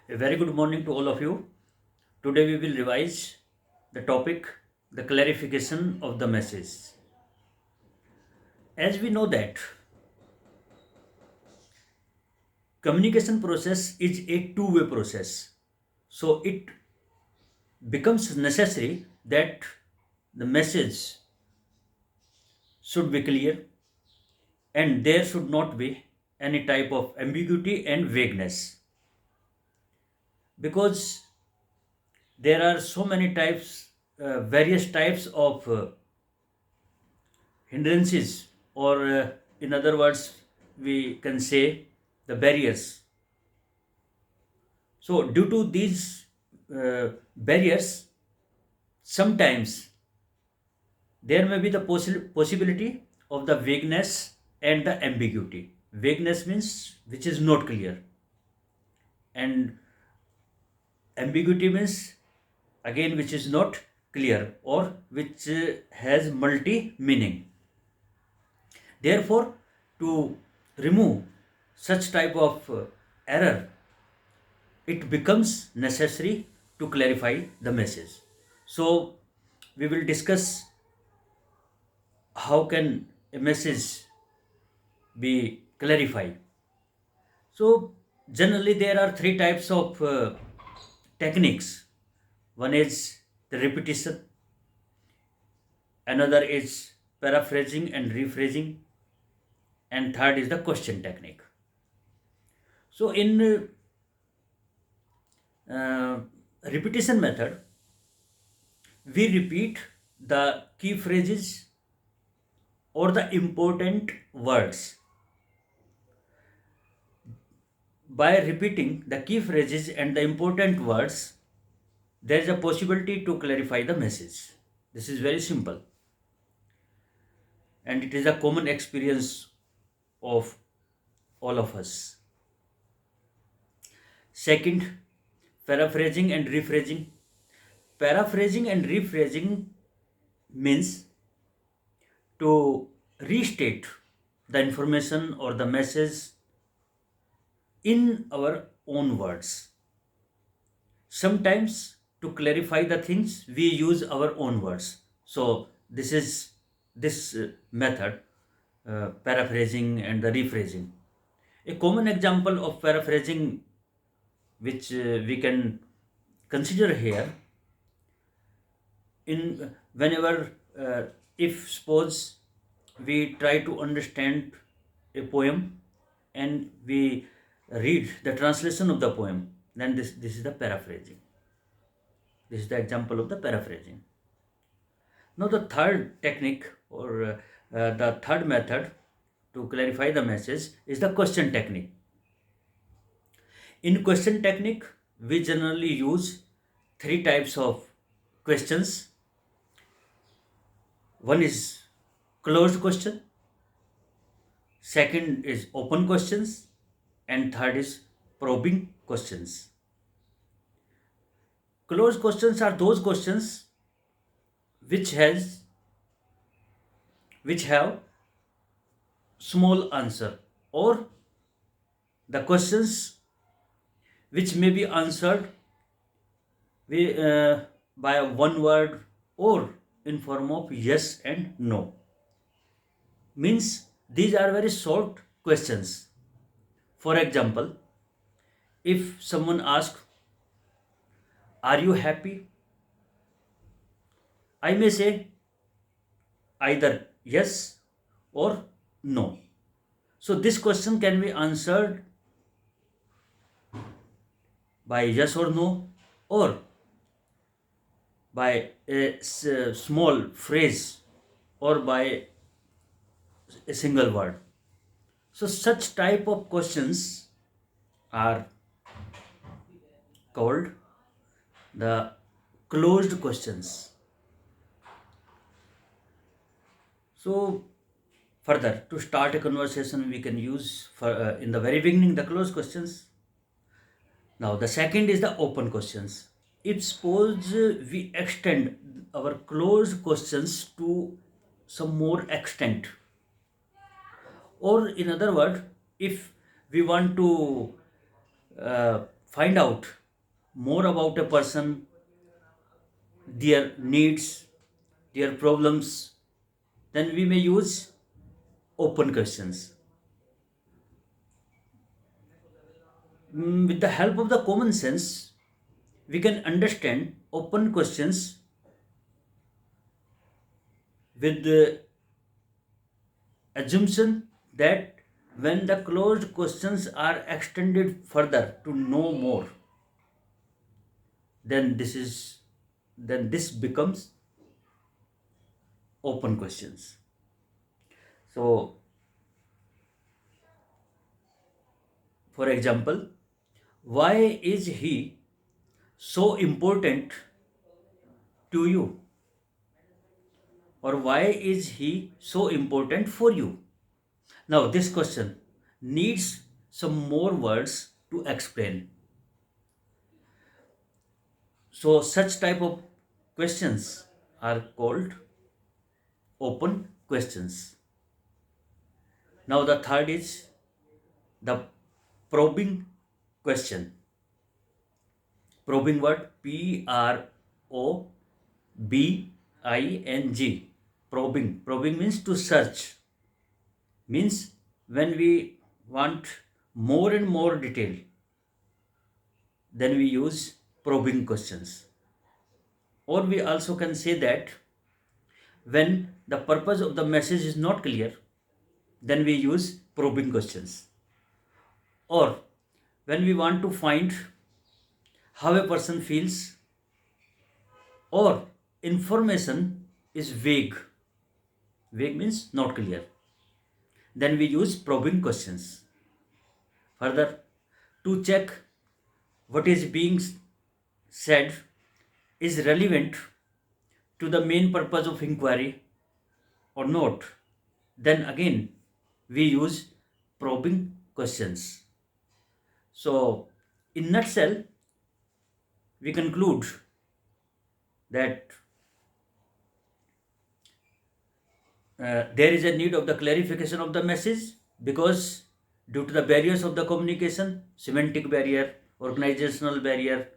A very good morning to all of you. Today we will revise the topic the clarification of the message. As we know that communication process is a two-way process. So it becomes necessary that the message should be clear and there should not be any type of ambiguity and vagueness because there are so many types various types of hindrances or in other words we can say the barriers. So due to these barriers sometimes there may be the possibility of the vagueness and the ambiguity. Vagueness means which is not clear, and ambiguity means again which is not clear or which has multi meaning. Therefore, to remove such type of error, it becomes necessary to clarify the message. So, we will discuss how can a message be clarified. So, generally there are three types of techniques. One is the repetition, another is paraphrasing and rephrasing, and third is the question technique. So, in uh, repetition method, we repeat the key phrases or the important words. By repeating the key phrases and the important words, there is a possibility to clarify the message. This is very simple and it is a common experience of all of us. Second, paraphrasing and rephrasing. Paraphrasing and rephrasing means to restate the information or the message in our own words. Sometimes to clarify the things we use our own words. So this is this method, paraphrasing and the rephrasing. A common example of paraphrasing which we can consider here in whenever if suppose we try to understand a poem and we read the translation of the poem, then this is the paraphrasing. This is the example of the paraphrasing. Now the third technique or the third method to clarify the message is the question technique. In question technique we generally use three types of questions. One is closed question, second is open questions, and third is probing questions. Closed questions are those questions which has which have small answer, or the questions which may be answered by one word or in form of yes and no. Means these are very short questions. For example, if someone asks, are you happy? I may say either yes or no. So this question can be answered by yes or no, or by a small phrase, or by a single word. So such type of questions are called the closed questions. So further, to start a conversation, we can use in the very beginning the closed questions. Now the second is the open questions. If suppose we extend our closed questions to some more extent, or in other words, if we want to find out more about a person, their needs, their problems, then we may use open questions. With the help of the common sense, we can understand open questions with the assumption that when the closed questions are extended further to know more, then this becomes open questions. So, for example, why is he so important to you, or why is he so important for you? Now, this question needs some more words to explain. So, such type of questions are called open questions. Now, the third is the probing question. Probing word, Probing. Probing. Probing means to search. Means when we want more and more detail, then we use probing questions. Or we also can say that when the purpose of the message is not clear, then we use probing questions. Or when we want to find how a person feels, or information is vague. Vague means not clear. Then we use probing questions. Further, to check what is being said is relevant to the main purpose of inquiry or not, then again we use probing questions. So, in nutshell, we conclude that there is a need of the clarification of the message, because due to the barriers of the communication, semantic barrier, organizational barrier,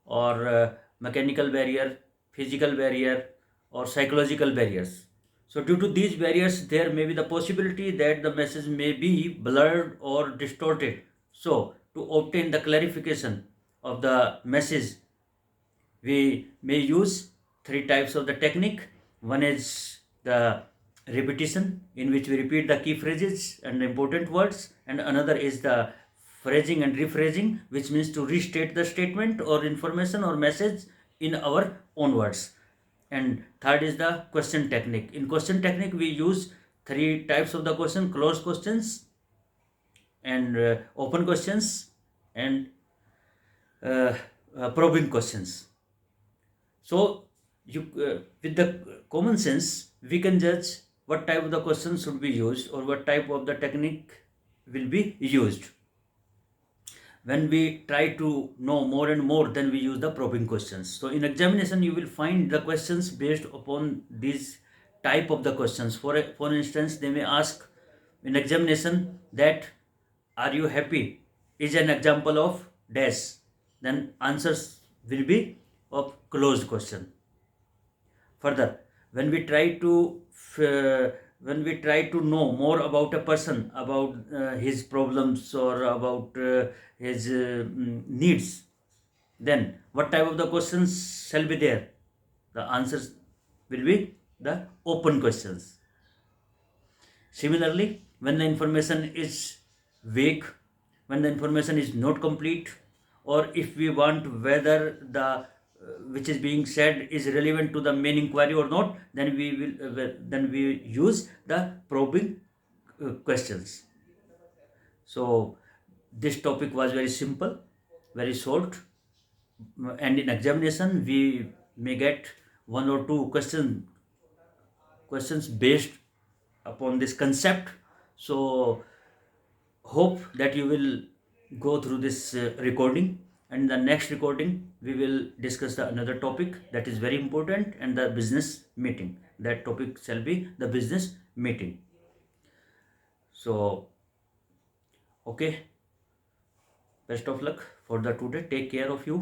or mechanical barrier, physical barrier, or psychological barriers. So due to these barriers, there may be the possibility that the message may be blurred or distorted. So to obtain the clarification of the message, we may use three types of the technique. One is the repetition, in which we repeat the key phrases and important words, and another is the phrasing and rephrasing, which means to restate the statement or information or message in our own words. And third is the question technique. In question technique, we use three types of the question: closed questions, and open questions, and uh, probing questions. So, with the common sense, we can judge what type of the questions should be used, or what type of the technique will be used. When we try to know more and more, then we use the probing questions. So in examination, you will find the questions based upon these type of the questions. For instance, they may ask in examination that, are you happy, is an example of dash. Then answers will be of closed question. Further, when we try to know more about a person, about his problems, or about his needs, then what type of the questions shall be there? The answers will be the open questions. Similarly, when the information is vague, when the information is not complete, or if we want whether the which is being said is relevant to the main inquiry or not, then we use the probing questions. So this topic was very simple, very short, and in examination we may get one or two questions based upon this concept. So hope that you will go through this recording, and the next recording we will discuss another topic that is very important, and the business meeting. That topic shall be the business meeting. So okay, best of luck for the today. Take care of you.